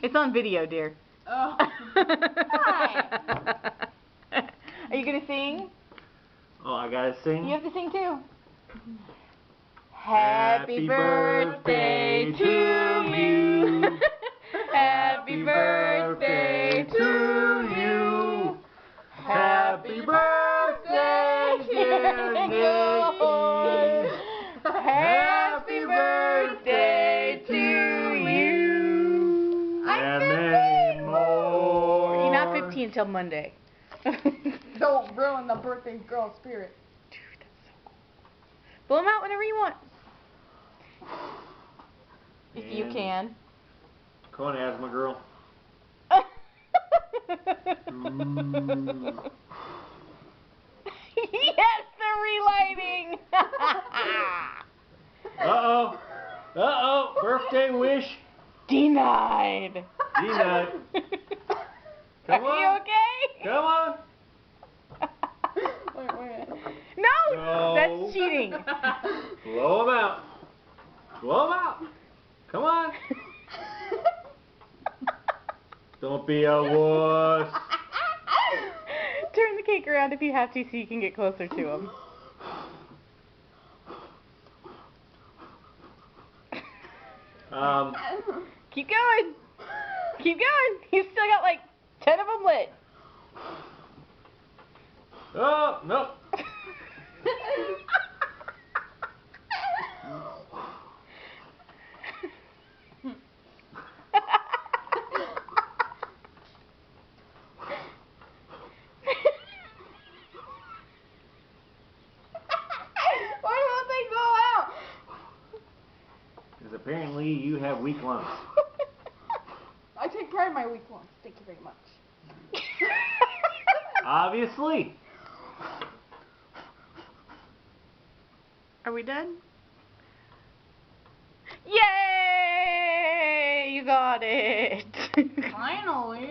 It's on video, dear. Oh. Hi. Are you gonna sing? Oh, I gotta sing? You have to sing too. Happy birthday to you. Happy birthday to you. Happy birthday, dear Nikki. Happy birthday to you. And many more. You're not 15 until Monday. Don't ruin the birthday girl spirit. Dude, that's so cool. Blow them out whenever you want. If you can. Come on, asthma girl. Yes, the relighting. Uh-oh. Uh-oh. Birthday wish Denied. denied. Come Are you on. okay? Come on. Wait. No, No. that's cheating. Blow them out. Blow them out. Come on. Don't be a wuss. Turn the cake around if you have to so you can get closer to him. Keep going. Keep going. You've still got like 10 of them lit. Oh, no. Why won't they go out? Because apparently you have weak lungs. I take pride in my weak ones. Thank you very much. Obviously. Are we done? Yay! You got it. Finally.